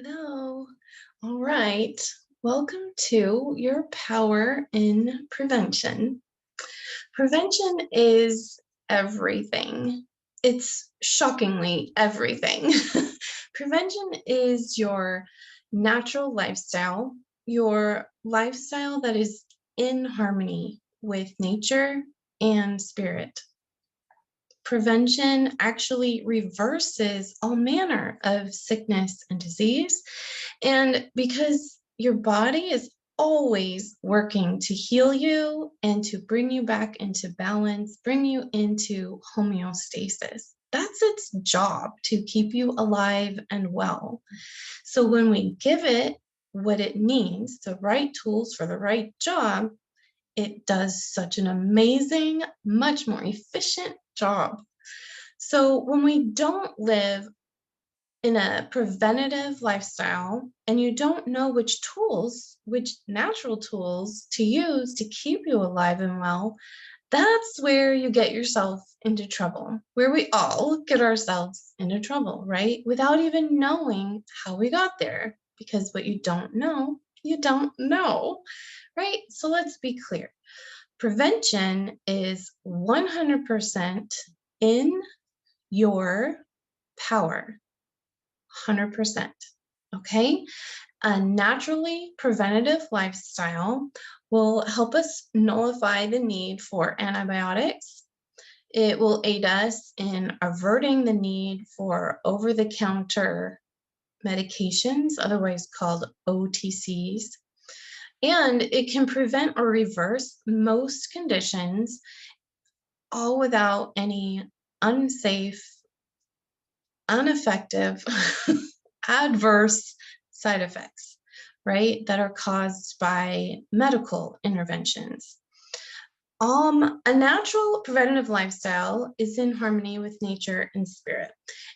Hello. All right. Welcome to your power in prevention. Prevention is everything. It's shockingly everything. Prevention is your natural lifestyle, your lifestyle that is in harmony with nature and spirit. Prevention actually reverses all manner of sickness and disease. And because your body is always working to heal you and to bring you back into balance, bring you into homeostasis. That's its job, to keep you alive and well. So when we give it what it needs, the right tools for the right job, it does such an amazing, much more efficient job. So when we don't live in a preventative lifestyle and you don't know which natural tools to use to keep you alive and well, that's where you get yourself into trouble, where we all get ourselves into trouble, right? Without even knowing how we got there, because what you don't know, right? So let's be clear. Prevention is 100% in your power. 100%. Okay. A naturally preventative lifestyle will help us nullify the need for antibiotics. It will aid us in averting the need for over-the-counter medications, otherwise called OTCs. And it can prevent or reverse most conditions, all without any unsafe, ineffective, adverse side effects, right, that are caused by medical interventions. A natural preventative lifestyle is in harmony with nature and spirit,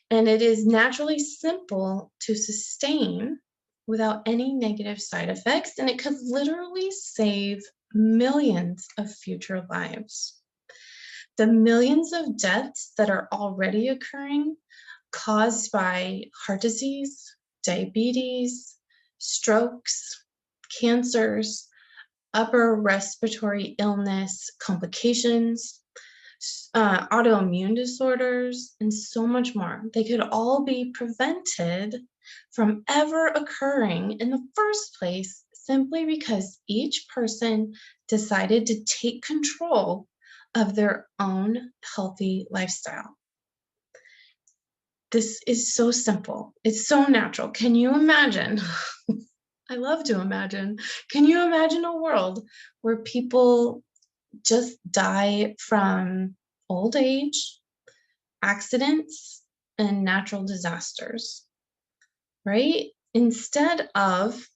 and it is naturally simple to sustain without any negative side effects, and it could literally save millions of future lives. The millions of deaths that are already occurring caused by heart disease, diabetes, strokes, cancers, upper respiratory illness complications, autoimmune disorders, and so much more. They could all be prevented from ever occurring in the first place simply because each person decided to take control of their own healthy lifestyle. This is so simple. It's so natural. Can you imagine? I love to imagine. Can you imagine a world where people just die from old age, accidents, and natural disasters, right? Instead of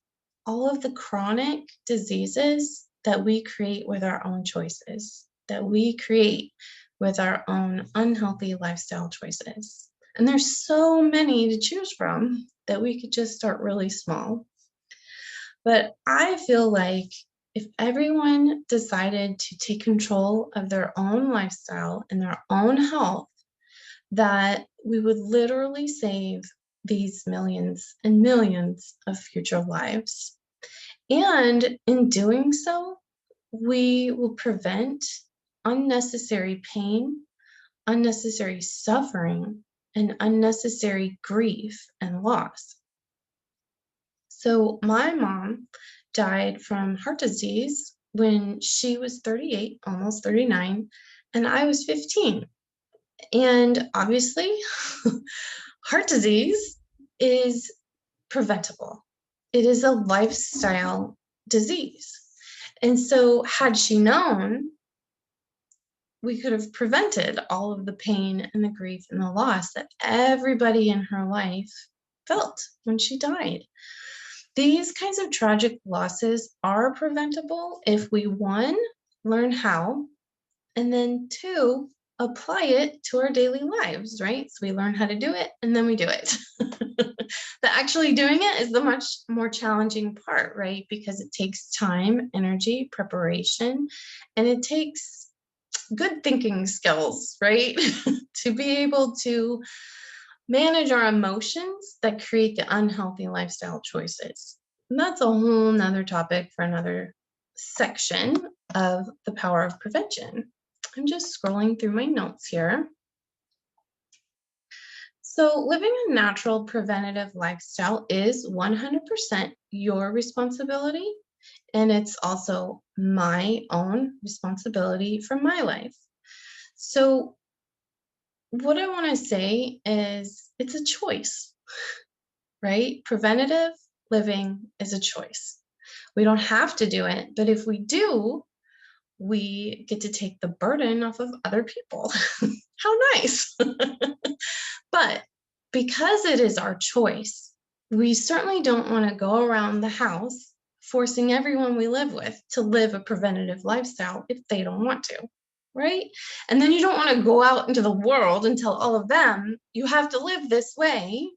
all of the chronic diseases that we create with our own choices, that we create with our own unhealthy lifestyle choices. And there's so many to choose from that we could just start really small. But I feel like if everyone decided to take control of their own lifestyle and their own health, that we would literally save these millions and millions of future lives. And in doing so, we will prevent unnecessary pain, unnecessary suffering, and unnecessary grief and loss. So my mom died from heart disease when she was 38, almost 39, and I was 15. And obviously, heart disease is preventable. It is a lifestyle disease. And so had she known, we could have prevented all of the pain and the grief and the loss that everybody in her life felt when she died. These kinds of tragic losses are preventable if we, one, learn how, and then two, apply it to our daily lives, right? So we learn how to do it and then we do it. The actually doing it is the much more challenging part, right? Because it takes time, energy, preparation, and it takes good thinking skills, right? To be able to manage our emotions that create the unhealthy lifestyle choices. And that's a whole nother topic for another section of the power of prevention. I'm just scrolling through my notes here. So living a natural preventative lifestyle is 100% your responsibility. And it's also my own responsibility for my life. So what I want to say is it's a choice, right? Preventative living is a choice. We don't have to do it, but if we do, we get to take the burden off of other people. How nice. But because it is our choice, we certainly don't want to go around the house forcing everyone we live with to live a preventative lifestyle if they don't want to, right? And then you don't want to go out into the world and tell all of them, you have to live this way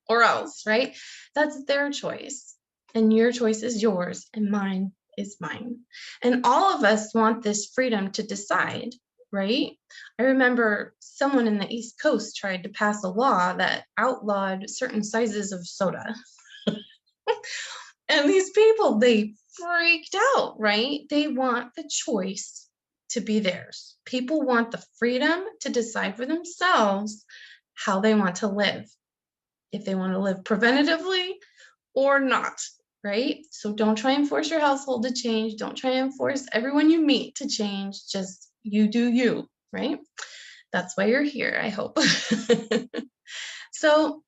or else, right? That's their choice. And your choice is yours, and mine is mine. And all of us want this freedom to decide, right? I remember someone in the East Coast tried to pass a law that outlawed certain sizes of soda. And these people, they freaked out, right? They want the choice to be theirs. People want the freedom to decide for themselves how they want to live, if they want to live preventatively or not, right? So don't try and force your household to change. Don't try and force everyone you meet to change. Just you do you, right? That's why you're here, I hope. So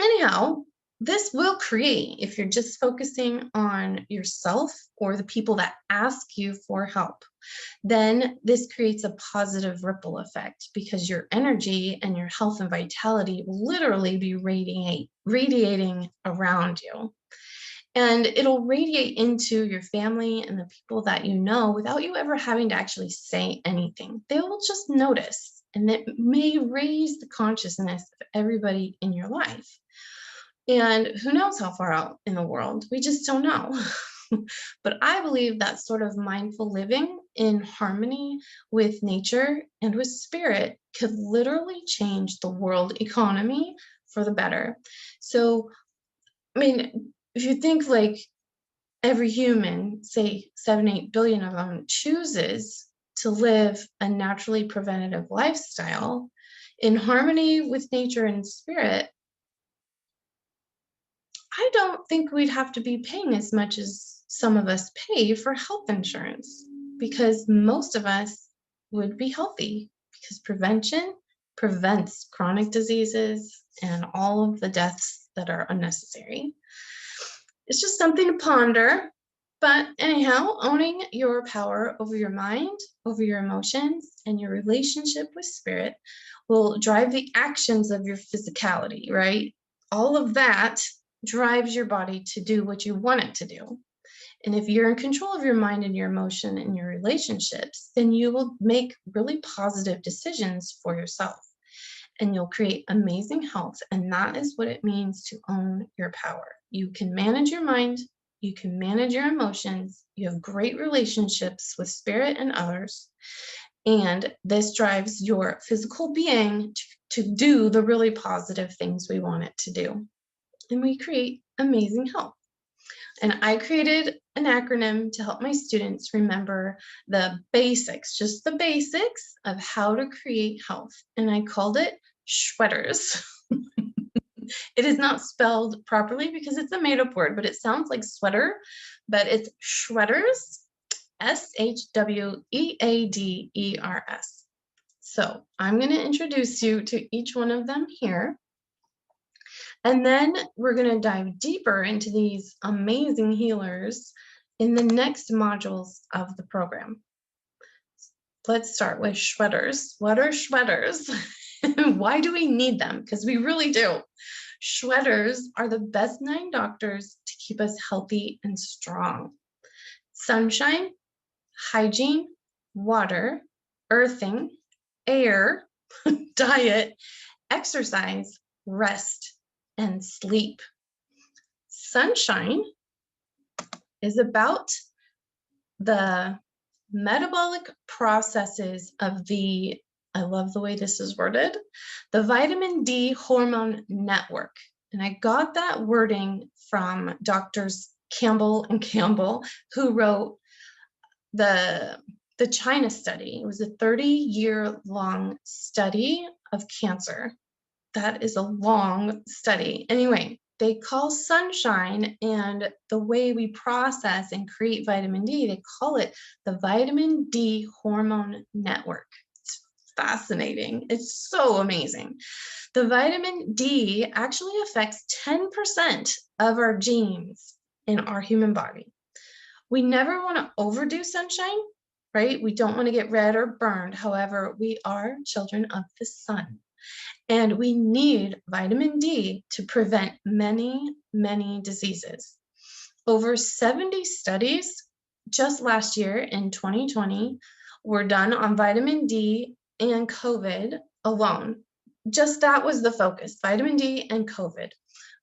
anyhow, this will create, if you're just focusing on yourself or the people that ask you for help, then this creates a positive ripple effect because your energy and your health and vitality will literally be radiating around you. And it'll radiate into your family and the people that you know without you ever having to actually say anything. They will just notice, and it may raise the consciousness of everybody in your life. And who knows how far out in the world? We just don't know. But I believe that sort of mindful living in harmony with nature and with spirit could literally change the world economy for the better. So, I mean, if you think like every human, say 7-8 billion of them, chooses to live a naturally preventative lifestyle in harmony with nature and spirit, I don't think we'd have to be paying as much as some of us pay for health insurance because most of us would be healthy because prevention prevents chronic diseases and all of the deaths that are unnecessary. It's just something to ponder. But anyhow, owning your power over your mind, over your emotions, and your relationship with spirit will drive the actions of your physicality, right? All of that drives your body to do what you want it to do. And if you're in control of your mind and your emotion and your relationships, then you will make really positive decisions for yourself and you'll create amazing health. And that is what it means to own your power. You can manage your mind, you can manage your emotions, you have great relationships with spirit and others. And this drives your physical being to do the really positive things we want it to do. And we create amazing health. And I created an acronym to help my students remember the basics, just the basics of how to create health. And I called it SHWEADERS. It is not spelled properly because it's a made-up word, but it sounds like sweater, but it's SHWEADERS, SHWEADERS. So I'm going to introduce you to each one of them here. And then we're going to dive deeper into these amazing healers in the next modules of the program. Let's start with SHWEADERS. What are SHWEADERS? Why do we need them? Because we really do. SHWEADERS are the best 9 doctors to keep us healthy and strong. Sunshine, hygiene, water, earthing, air, diet, exercise, rest, and sleep. Sunshine is about the metabolic processes of the I love the way this is worded. The vitamin D hormone network. And I got that wording from Doctors Campbell and Campbell, who wrote the China study. It was a 30-year-long study of cancer. That is a long study. Anyway, they call sunshine and the way we process and create vitamin D, they call it the vitamin D hormone network. It's fascinating. It's so amazing. The vitamin D actually affects 10% of our genes in our human body. We never want to overdo sunshine, right? We don't want to get red or burned. However, we are children of the sun. And we need vitamin D to prevent many, many diseases. Over 70 studies just last year in 2020 were done on vitamin D and COVID alone. Just that was the focus, vitamin D and COVID.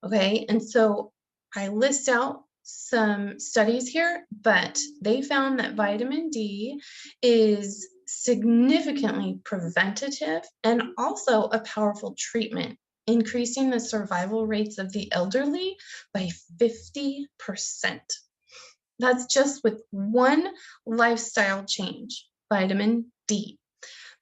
Okay, and so I list out some studies here, but they found that vitamin D is significantly preventative and also a powerful treatment, increasing the survival rates of the elderly by 50%. That's just with one lifestyle change, vitamin D.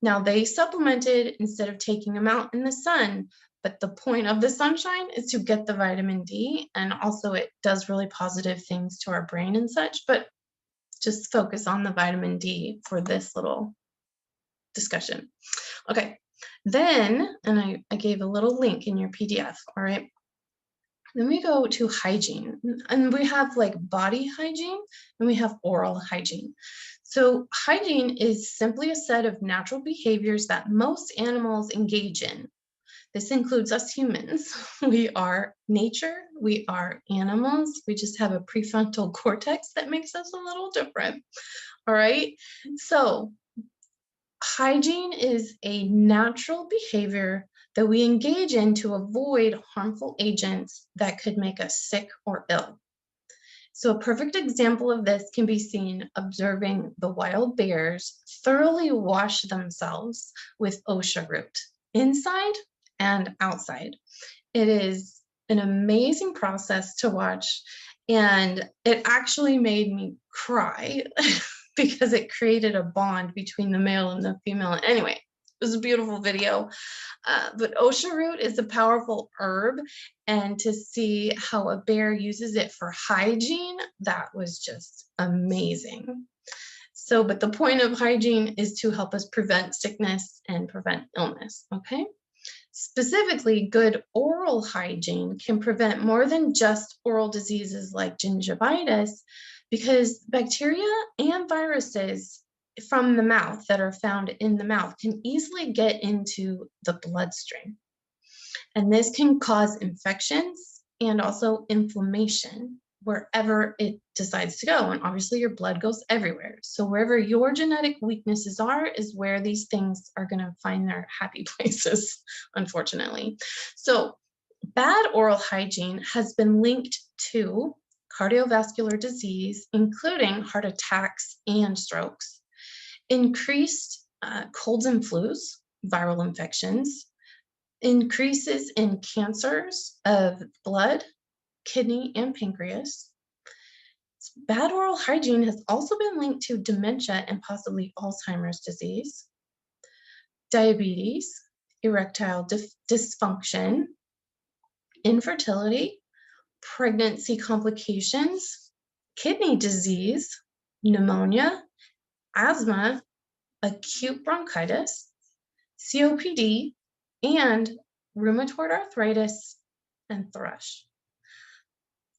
Now, they supplemented instead of taking them out in the sun, but the point of the sunshine is to get the vitamin D, and also it does really positive things to our brain and such, but just focus on the vitamin D for this little discussion. Okay, then, and I gave a little link in your PDF, all right? Then we go to hygiene, and we have like body hygiene and we have oral hygiene. So hygiene is simply a set of natural behaviors that most animals engage in. This includes us humans. We are nature, we are animals, we just have a prefrontal cortex that makes us a little different, all right? So hygiene is a natural behavior that we engage in to avoid harmful agents that could make us sick or ill. So a perfect example of this can be seen observing the wild bears thoroughly wash themselves with OSHA root, inside and outside. It is an amazing process to watch, and it actually made me cry because it created a bond between the male and the female. Anyway, it was a beautiful video. But OSHA root is a powerful herb, and to see how a bear uses it for hygiene, that was just amazing. So, but the point of hygiene is to help us prevent sickness and prevent illness, okay? Specifically, good oral hygiene can prevent more than just oral diseases like gingivitis, because bacteria and viruses from the mouth that are found in the mouth can easily get into the bloodstream. And this can cause infections and also inflammation wherever it decides to go. And obviously your blood goes everywhere. So wherever your genetic weaknesses are is where these things are going to find their happy places, unfortunately. So bad oral hygiene has been linked to cardiovascular disease, including heart attacks and strokes, increased colds and flus, viral infections, increases in cancers of blood, kidney, and pancreas. Bad oral hygiene has also been linked to dementia and possibly Alzheimer's disease, diabetes, erectile dysfunction, infertility, pregnancy complications, kidney disease, pneumonia, asthma, acute bronchitis, COPD, and rheumatoid arthritis and thrush.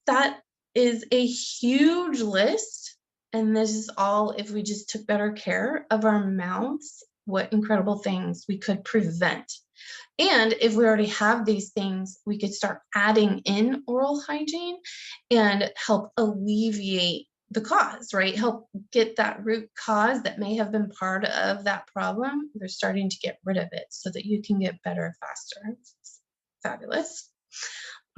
That is a huge list, and this is all if we just took better care of our mouths, what incredible things we could prevent. And if we already have these things, we could start adding in oral hygiene and help alleviate the cause, right? Help get that root cause that may have been part of that problem. We're starting to get rid of it so that you can get better faster. It's fabulous.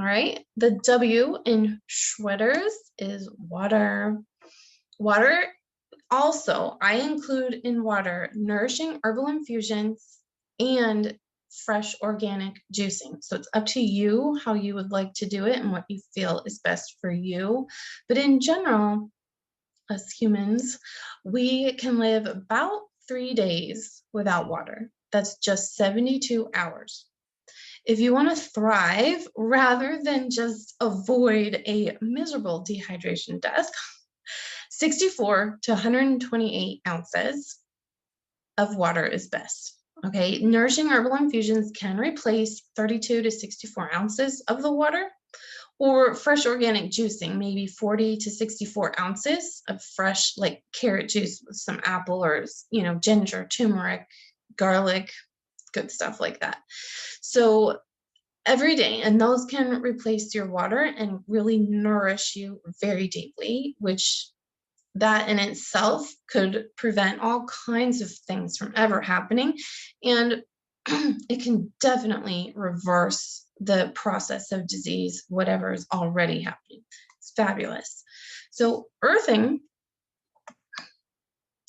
All right, the W in SHWEADERS is water. Water, also, I include in water nourishing herbal infusions, and fresh organic juicing. So it's up to you how you would like to do it and what you feel is best for you. But in general, us humans, we can live about 3 days without water. That's just 72 hours. If you want to thrive rather than just avoid a miserable dehydration death, 64 to 128 ounces of water is best. Okay, nourishing herbal infusions can replace 32 to 64 ounces of the water, or fresh organic juicing, maybe 40 to 64 ounces of fresh, like carrot juice with some apple or, ginger, turmeric, garlic, good stuff like that. So every day, and those can replace your water and really nourish you very deeply, which that in itself could prevent all kinds of things from ever happening. And it can definitely reverse the process of disease, whatever is already happening. It's fabulous. So earthing,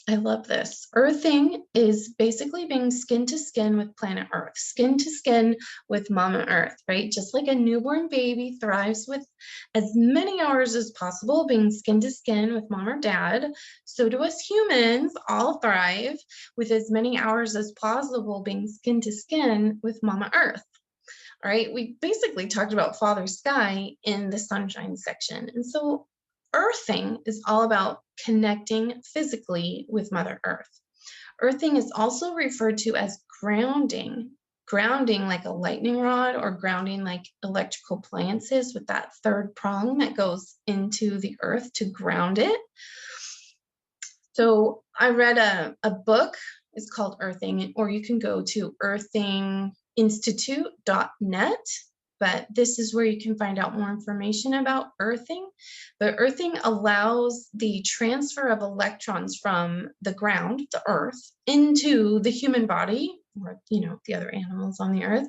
I love this. Earthing is basically being skin to skin with planet Earth, skin to skin with Mama Earth, right? Just like a newborn baby thrives with as many hours as possible being skin to skin with mom or dad, so do us humans all thrive with as many hours as possible being skin to skin with Mama Earth. All right, we basically talked about Father Sky in the sunshine section. And so earthing is all about connecting physically with Mother Earth. Earthing is also referred to as grounding, grounding like a lightning rod, or grounding like electrical appliances with that third prong that goes into the earth to ground it. So I read a book, it's called Earthing, or you can go to earthinginstitute.net. But this is where you can find out more information about earthing. But earthing allows the transfer of electrons from the ground, the earth, into the human body, or the other animals on the earth.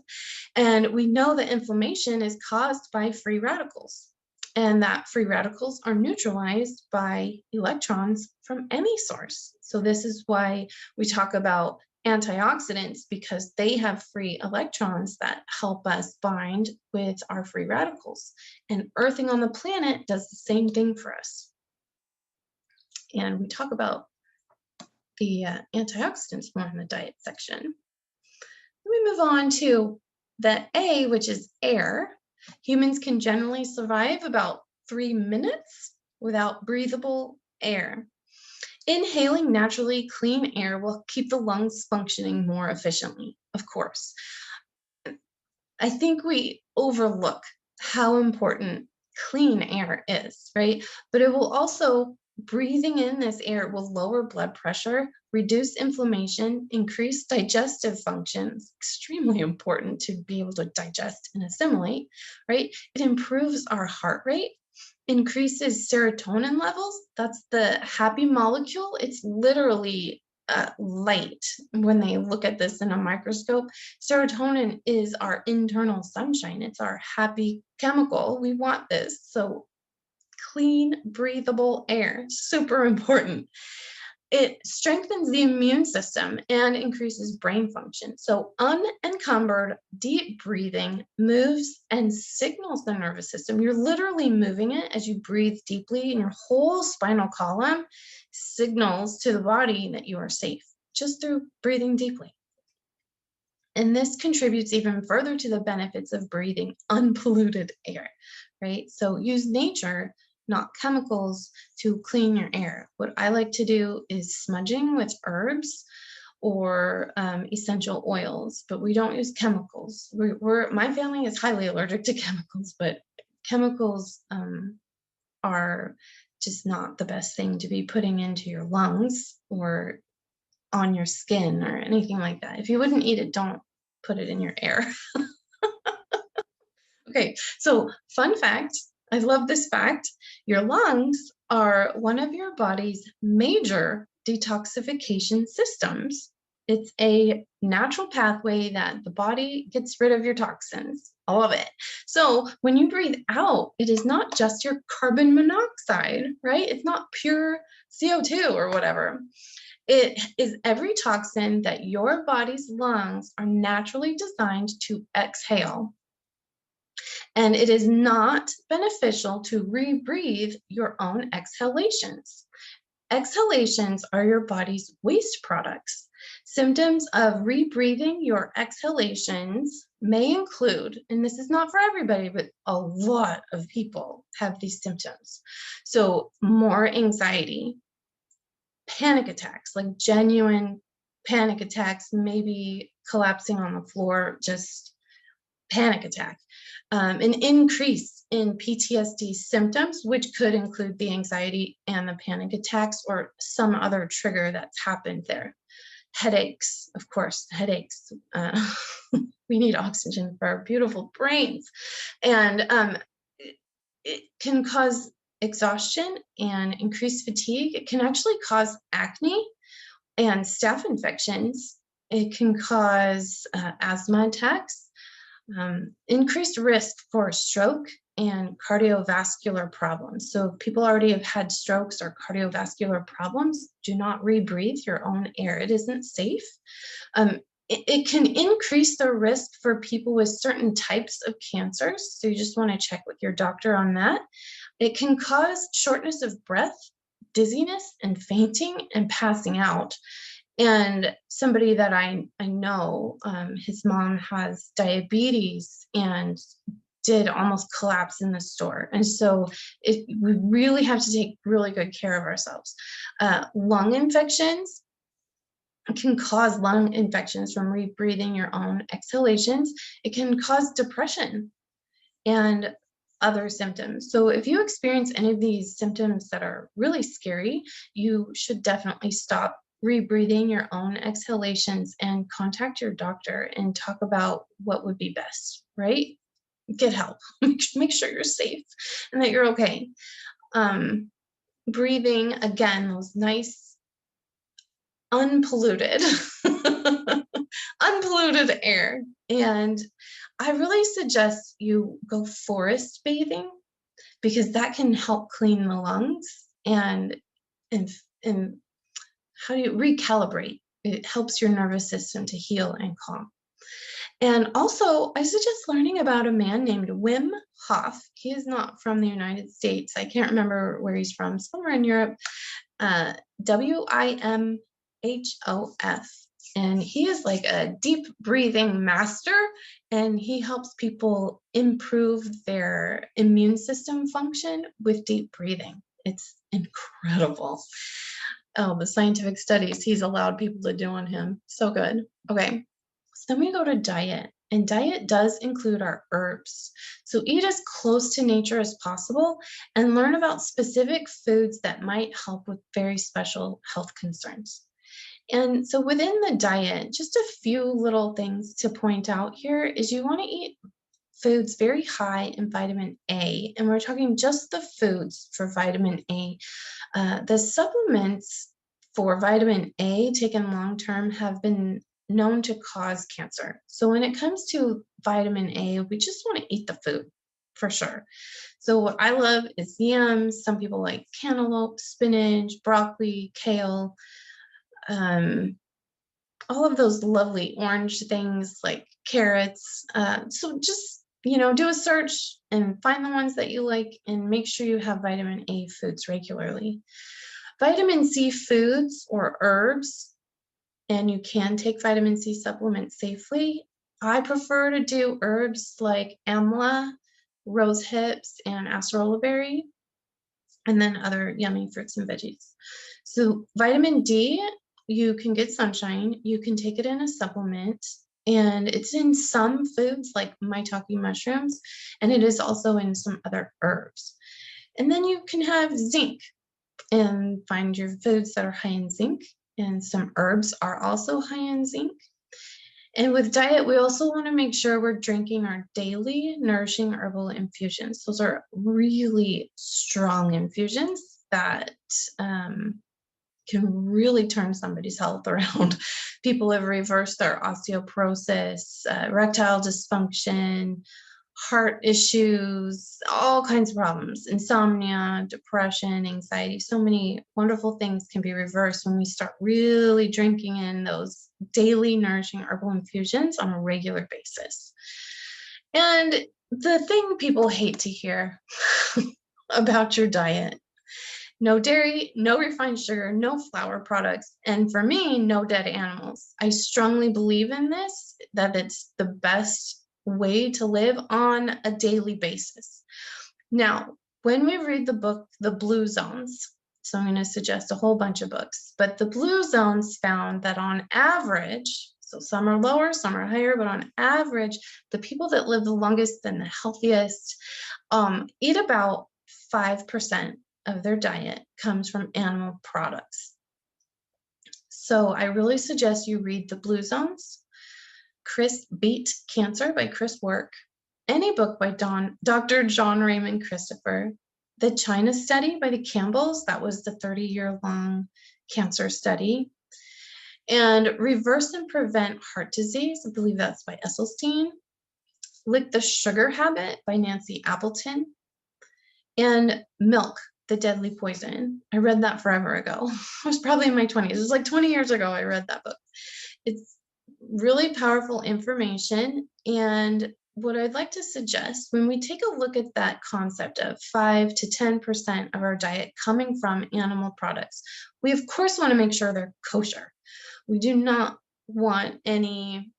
And we know that inflammation is caused by free radicals, and that free radicals are neutralized by electrons from any source. So this is why we talk about antioxidants, because they have free electrons that help us bind with our free radicals. And earthing on the planet does the same thing for us. And we talk about the antioxidants more in the diet section. Then we move on to the A, which is air. Humans can generally survive about 3 minutes without breathable air. Inhaling naturally clean air will keep the lungs functioning more efficiently, of course. I think we overlook how important clean air is, right? But it will also, breathing in this air will lower blood pressure, reduce inflammation, increase digestive functions, extremely important to be able to digest and assimilate, right? It improves our heart rate, increases serotonin levels. That's the happy molecule. It's literally light when they look at this in a microscope. Serotonin is our internal sunshine. It's our happy chemical. We want this. So clean, breathable air, super important. It strengthens the immune system and increases brain function. So unencumbered, deep breathing moves and signals the nervous system. You're literally moving it as you breathe deeply, and your whole spinal column signals to the body that you are safe just through breathing deeply. And this contributes even further to the benefits of breathing unpolluted air, right? So use nature, not chemicals, to clean your air. What I like to do is smudging with herbs or essential oils, but we don't use chemicals. My family is highly allergic to chemicals, but chemicals are just not the best thing to be putting into your lungs or on your skin or anything like that. If you wouldn't eat it, don't put it in your air. Okay, so fun fact, I love this fact. Your lungs are one of your body's major detoxification systems. It's a natural pathway that the body gets rid of your toxins, all of it. So when you breathe out, it is not just your carbon monoxide, right? It's not pure CO2 or whatever. It is every toxin that your body's lungs are naturally designed to exhale. And it is not beneficial to rebreathe your own exhalations. Exhalations are your body's waste products. Symptoms of rebreathing your exhalations may include, and this is not for everybody, but a lot of people have these symptoms. So, more anxiety, panic attacks, like genuine panic attacks, maybe collapsing on the floor, just panic attack, an increase in PTSD symptoms, which could include the anxiety and the panic attacks or some other trigger that's happened there. Headaches, of course, headaches. We need oxygen for our beautiful brains. And it can cause exhaustion and increased fatigue. It can actually cause acne and staph infections. It can cause asthma attacks, increased risk for stroke and cardiovascular problems. So if people already have had strokes or cardiovascular problems, do not rebreathe your own air. It isn't safe. It can increase the risk for people with certain types of cancers. So you just want to check with your doctor on that. It can cause shortness of breath, dizziness, and fainting and passing out. And somebody that I know, his mom has diabetes and did almost collapse in the store. And so we really have to take really good care of ourselves. Lung infections can cause lung infections from rebreathing your own exhalations. It can cause depression and other symptoms. So if you experience any of these symptoms that are really scary, you should definitely stop rebreathing your own exhalations and contact your doctor and talk about what would be best, right? Get help. Make sure you're safe and that you're okay. Breathing, again, those nice, unpolluted, unpolluted air. And I really suggest you go forest bathing because that can help clean the lungs and how do you recalibrate? It helps your nervous system to heal and calm. And also, I suggest learning about a man named Wim Hof. He is not from the United States. I can't remember where he's from, somewhere in Europe. WIMHOF. And he is like a deep breathing master, and he helps people improve their immune system function with deep breathing. It's incredible. Oh, the scientific studies he's allowed people to do on him. So good. Okay. So then we go to diet. And diet does include our herbs. So eat as close to nature as possible and learn about specific foods that might help with very special health concerns. And so within the diet, just a few little things to point out here is you want to eat foods very high in vitamin A. And we're talking just the foods for vitamin A. The supplements for vitamin A taken long-term have been known to cause cancer. So when it comes to vitamin A, we just want to eat the food for sure. So what I love is yams. Some people like cantaloupe, spinach, broccoli, kale, all of those lovely orange things like carrots. So just, do a search and find the ones that you like and make sure you have vitamin A foods regularly. Vitamin C foods or herbs, and you can take vitamin C supplements safely. I prefer to do herbs like amla, rose hips, and acerola berry, and then other yummy fruits and veggies. So vitamin D, you can get sunshine. You can take it in a supplement, and it's in some foods like maitake mushrooms, and it is also in some other herbs. And then you can have zinc and find your foods that are high in zinc, and some herbs are also high in zinc. And with diet, we also want to make sure we're drinking our daily nourishing herbal infusions. Those are really strong infusions that can really turn somebody's health around. People have reversed their osteoporosis, erectile dysfunction, heart issues, all kinds of problems, insomnia, depression, anxiety. So many wonderful things can be reversed when we start really drinking in those daily nourishing herbal infusions on a regular basis. And the thing people hate to hear about your diet: no dairy, no refined sugar, no flour products, and for me, no dead animals. I strongly believe in this, that it's the best way to live on a daily basis. Now, when we read the book, The Blue Zones, so I'm going to suggest a whole bunch of books, but the Blue Zones found that on average, so some are lower, some are higher, but on average, the people that live the longest and the healthiest eat about 5% of their diet comes from animal products. So I really suggest you read The Blue Zones, Chris Beat Cancer by Chris Work, any book by Dr. John Raymond Christopher, The China Study by the Campbells, that was the 30-year-long cancer study, and Reverse and Prevent Heart Disease, I believe that's by Esselstyn, Lick the Sugar Habit by Nancy Appleton, and Milk, the Deadly Poison. I read that forever ago. I was probably in my 20s. It was like 20 years ago I read that book. It's really powerful information. And what I'd like to suggest, when we take a look at that concept of 5 to 10% of our diet coming from animal products, we of course want to make sure they're kosher. We do not want any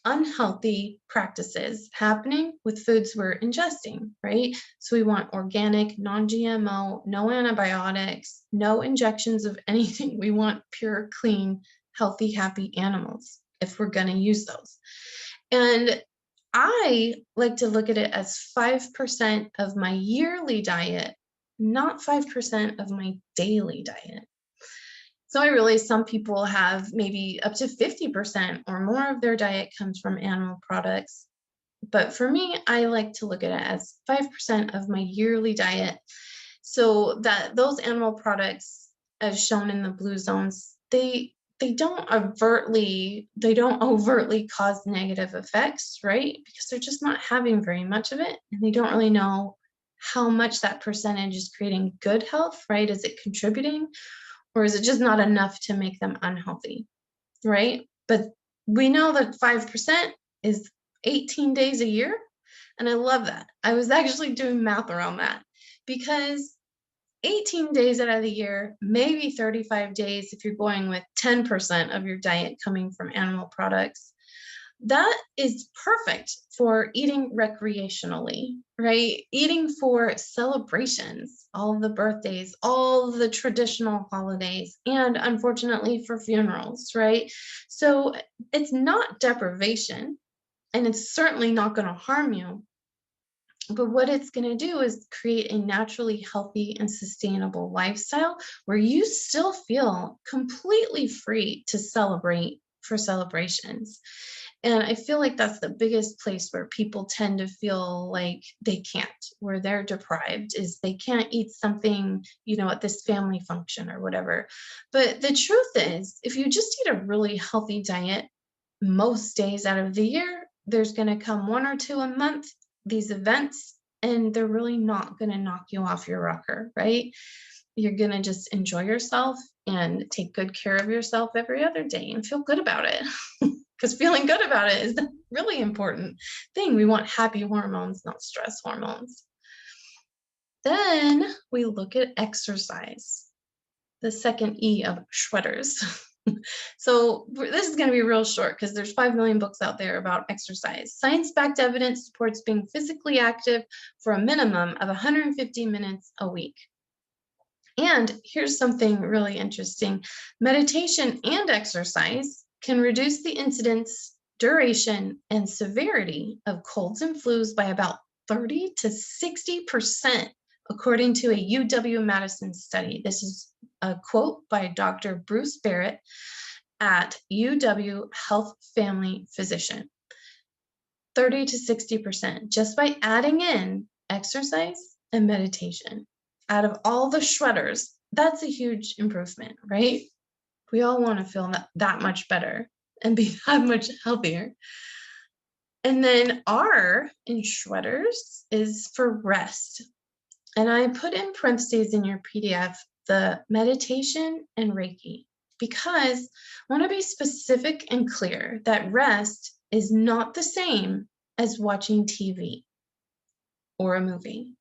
unhealthy practices happening with foods we're ingesting, right? So we want organic, non-GMO, no antibiotics, no injections of anything. We want pure, clean, healthy, happy animals if we're going to use those. And I like to look at it as 5% of my yearly diet, not 5% of my daily diet. So I realize some people have maybe up to 50% or more of their diet comes from animal products. But for me, I like to look at it as 5% of my yearly diet. So that those animal products, as shown in the blue zones, they don't overtly cause negative effects, right? Because they're just not having very much of it, and they don't really know how much that percentage is creating good health, right? Is it contributing? Or is it just not enough to make them unhealthy, right? But we know that 5% is 18 days a year. And I love that. I was actually doing math around that because 18 days out of the year, maybe 35 days if you're going with 10% of your diet coming from animal products, that is perfect for eating recreationally, right? Eating for celebrations, all of the birthdays, all of the traditional holidays, and unfortunately for funerals, right? So it's not deprivation, and it's certainly not going to harm you. But what it's going to do is create a naturally healthy and sustainable lifestyle where you still feel completely free to celebrate for celebrations. And I feel like that's the biggest place where people tend to feel like they can't, where they're deprived, is they can't eat something, at this family function or whatever. But the truth is, if you just eat a really healthy diet most days out of the year, there's going to come one or two a month, these events, and they're really not going to knock you off your rocker, right? You're going to just enjoy yourself and take good care of yourself every other day and feel good about it. Because feeling good about it is the really important thing. We want happy hormones, not stress hormones. Then we look at exercise, the second E of SHWEADERS. So this is going to be real short because there's 5 million books out there about exercise. Science-backed evidence supports being physically active for a minimum of 150 minutes a week. And here's something really interesting. Meditation and exercise can reduce the incidence, duration, and severity of colds and flus by about 30 to 60%, according to a UW-Madison study. This is a quote by Dr. Bruce Barrett at UW Health Family Physician. 30 to 60% just by adding in exercise and meditation. Out of all the SHWEADERS, that's a huge improvement, right? We all want to feel that much better and be that much healthier. And then R in SHWEADERS is for rest. And I put in parentheses in your PDF the meditation and Reiki, because I want to be specific and clear that rest is not the same as watching TV or a movie.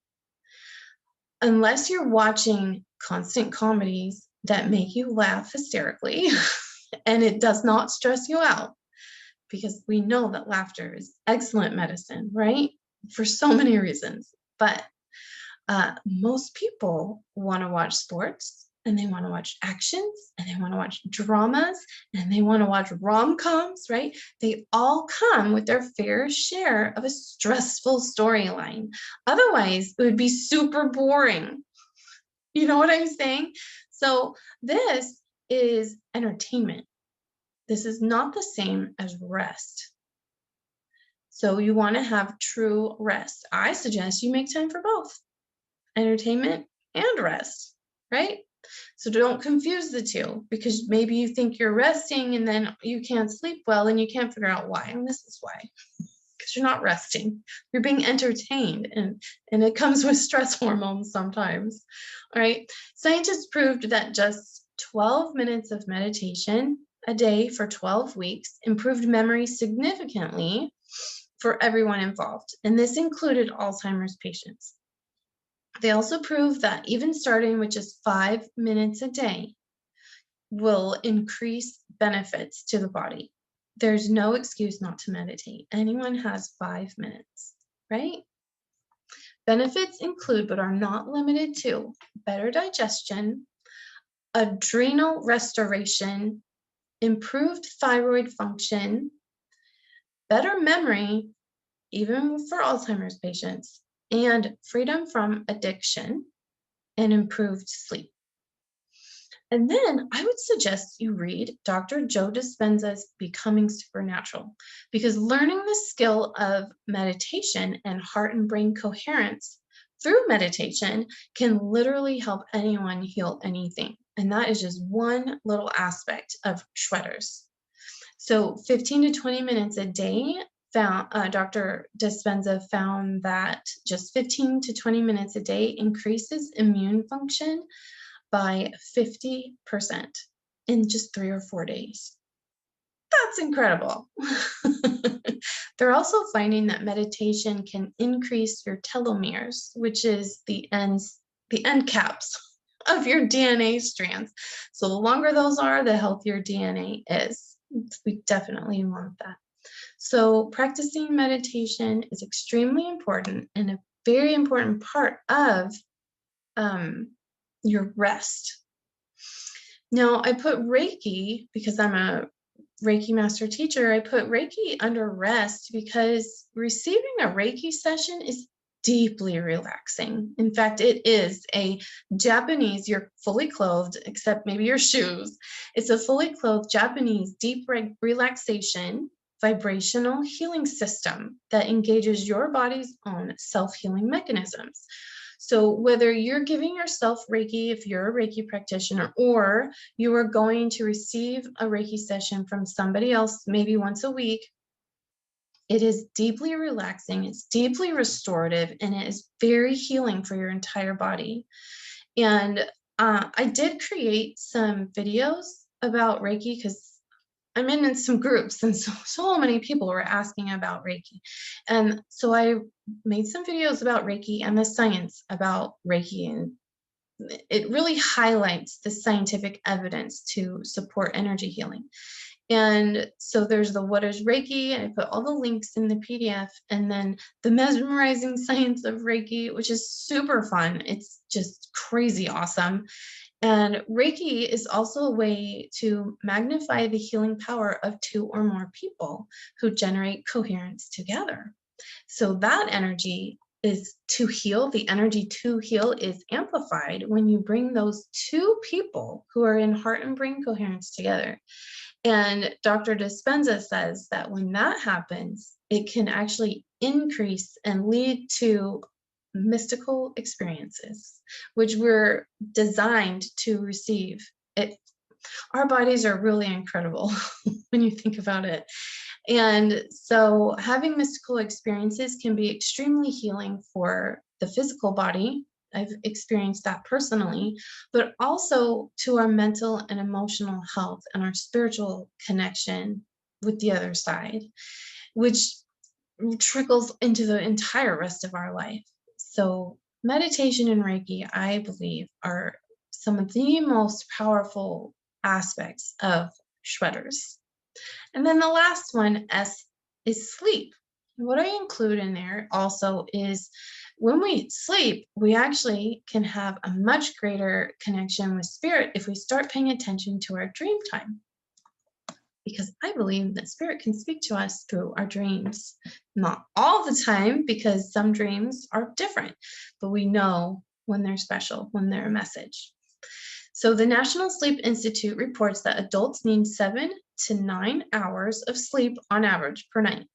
Unless you're watching constant comedies that make you laugh hysterically and it does not stress you out, because we know that laughter is excellent medicine, right? For so many reasons. But most people want to watch sports, and they want to watch actions, and they want to watch dramas, and they want to watch rom-coms, right? They all come with their fair share of a stressful storyline. Otherwise, it would be super boring. You know what I'm saying? So this is entertainment. This is not the same as rest. So you want to have true rest. I suggest you make time for both, entertainment and rest, right? So don't confuse the two, because maybe you think you're resting and then you can't sleep well and you can't figure out why. And this is why, because you're not resting. You're being entertained, and it comes with stress hormones sometimes. All right. Scientists proved that just 12 minutes of meditation a day for 12 weeks improved memory significantly for everyone involved. And this included Alzheimer's patients. They also proved that even starting with just 5 minutes a day will increase benefits to the body. There's no excuse not to meditate. Anyone has 5 minutes, right? Benefits include, but are not limited to, better digestion, adrenal restoration, improved thyroid function, better memory, even for Alzheimer's patients, and freedom from addiction, and improved sleep. And then I would suggest you read Dr. Joe Dispenza's Becoming Supernatural, because learning the skill of meditation and heart and brain coherence through meditation can literally help anyone heal anything. And that is just one little aspect of SHWEADERS. So 15 to 20 minutes a day, Dr. Dispenza found that just 15 to 20 minutes a day increases immune function by 50% in just 3 or 4 days. That's incredible. They're also finding that meditation can increase your telomeres, which is the end caps of your DNA strands. So the longer those are, the healthier DNA is. We definitely want that. So practicing meditation is extremely important and a very important part of your rest. Now, I put Reiki, because I'm a Reiki master teacher, I put Reiki under rest because receiving a Reiki session is deeply relaxing. In fact, it is a Japanese, you're fully clothed, except maybe your shoes. It's a fully clothed Japanese deep relaxation vibrational healing system that engages your body's own self-healing mechanisms. So whether you're giving yourself Reiki, if you're a Reiki practitioner, or you are going to receive a Reiki session from somebody else, maybe once a week, it is deeply relaxing, it's deeply restorative, and it is very healing for your entire body. And I did create some videos about Reiki because I'm in some groups, and so many people were asking about Reiki. And so I made some videos about Reiki and the science about Reiki, and it really highlights the scientific evidence to support energy healing. And so there's the What is Reiki, and I put all the links in the PDF, and then the mesmerizing science of Reiki, which is super fun. It's just crazy awesome. And Reiki is also a way to magnify the healing power of 2 or more people who generate coherence together. So that energy is to heal. The energy to heal is amplified when you bring those 2 people who are in heart and brain coherence together. And Dr. Dispenza says that when that happens, it can actually increase and lead to mystical experiences, which we're designed to receive. Our bodies are really incredible when you think about it. And so having mystical experiences can be extremely healing for the physical body. I've experienced that personally, but also to our mental and emotional health and our spiritual connection with the other side, which trickles into the entire rest of our life. So meditation and Reiki, I believe, are some of the most powerful aspects of SHWEADERS. And then the last one, S, is sleep. What I include in there also is when we sleep, we actually can have a much greater connection with spirit if we start paying attention to our dream time. Because I believe that spirit can speak to us through our dreams. Not all the time, because some dreams are different, but we know when they're special, when they're a message. So the National Sleep Institute reports that adults need 7 to 9 hours of sleep on average per night,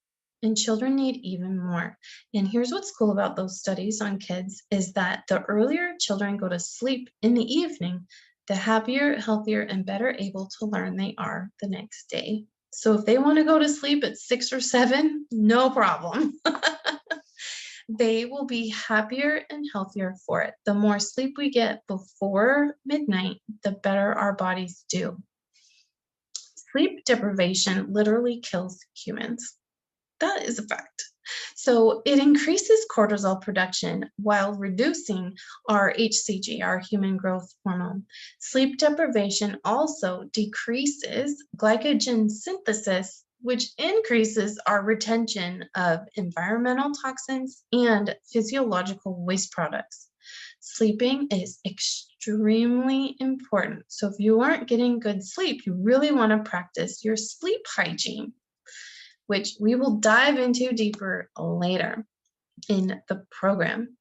and children need even more. And here's what's cool about those studies on kids is that the earlier children go to sleep in the evening, the happier, healthier, and better able to learn they are the next day. So if they want to go to sleep at 6 or 7, no problem. They will be happier and healthier for it. The more sleep we get before midnight, the better our bodies do. Sleep deprivation literally kills humans. That is a fact. So it increases cortisol production while reducing our HCG, our human growth hormone. Sleep deprivation also decreases glycogen synthesis, which increases our retention of environmental toxins and physiological waste products. Sleeping is extremely important. So if you aren't getting good sleep, you really want to practice your sleep hygiene, which we will dive into deeper later in the program.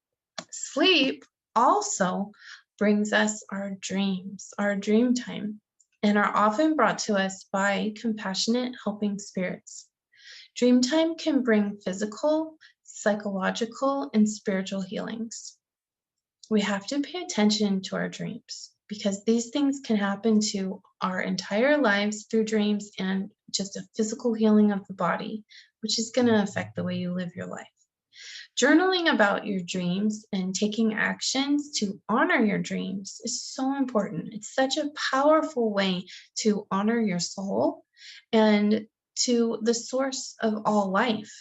Sleep also brings us our dreams, our dream time, and are often brought to us by compassionate, helping spirits. Dream time can bring physical, psychological, and spiritual healings. We have to pay attention to our dreams because these things can happen to our entire lives through dreams and just a physical healing of the body, which is going to affect the way you live your life. Journaling about your dreams and taking actions to honor your dreams is so important. It's such a powerful way to honor your soul and to the source of all life.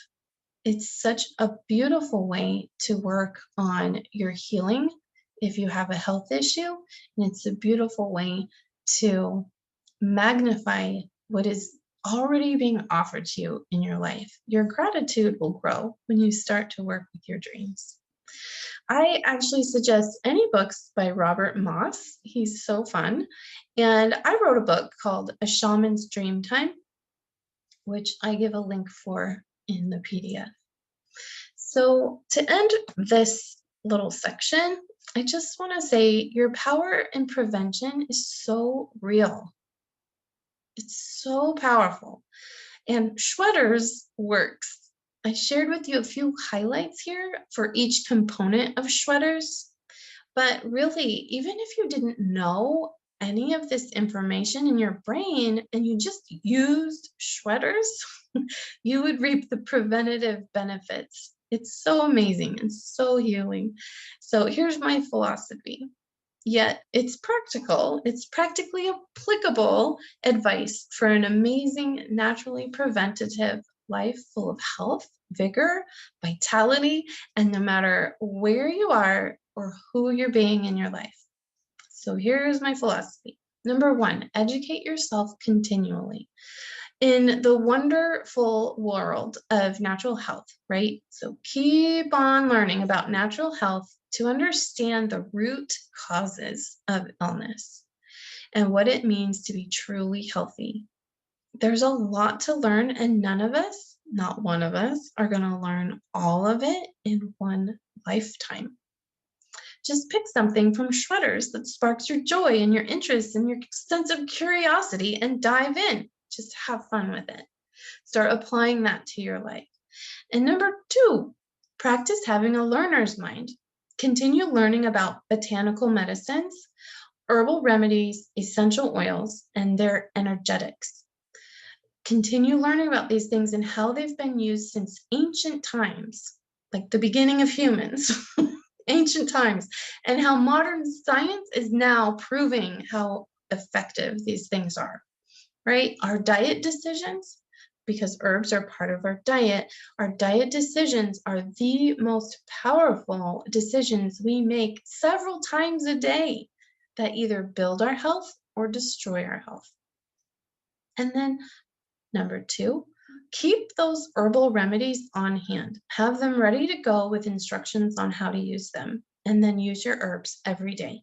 It's such a beautiful way to work on your healing if you have a health issue, and it's a beautiful way to magnify what is already being offered to you in your life. Your gratitude will grow when you start to work with your dreams. I actually suggest any books by Robert Moss. He's so fun. And I wrote a book called A Shaman's Dream Time, which I give a link for in the PDF. So to end this little section, I just want to say your power in prevention is so real. It's so powerful. And SHWEADERS works. I shared with you a few highlights here for each component of SHWEADERS. But really, even if you didn't know any of this information in your brain and you just used SHWEADERS, you would reap the preventative benefits. It's so amazing and so healing. So here's my philosophy. Yet it's practical. It's practically applicable advice for an amazing, naturally preventative life full of health, vigor, vitality, and no matter where you are or who you're being in your life. So here's my philosophy. Number 1, educate yourself continually in the wonderful world of natural health, right? So keep on learning about natural health to understand the root causes of illness and what it means to be truly healthy. There's a lot to learn, and none of us, not one of us, are going to learn all of it in one lifetime. Just pick something from SHWEADERS that sparks your joy and your interest and your sense of curiosity and dive in. Just have fun with it. Start applying that to your life. And number 2, practice having a learner's mind. Continue learning about botanical medicines, herbal remedies, essential oils, and their energetics. continue learning about these things and how they've been used since ancient times, like the beginning of humans, ancient times, and how modern science is now proving how effective these things are, right? Our diet decisions, because herbs are part of our diet decisions are the most powerful decisions we make several times a day that either build our health or destroy our health. And then number two, keep those herbal remedies on hand. Have them ready to go with instructions on how to use them, and then use your herbs every day.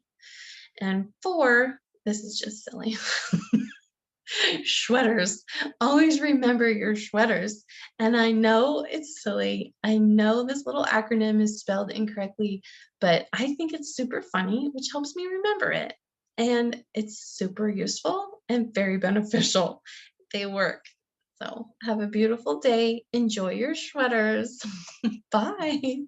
And four, this is just silly. SHWEADERS. Always remember your SHWEADERS. And I know it's silly. I know this little acronym is spelled incorrectly, but I think it's super funny, which helps me remember it. And it's super useful and very beneficial. They work. So have a beautiful day. Enjoy your SHWEADERS. Bye.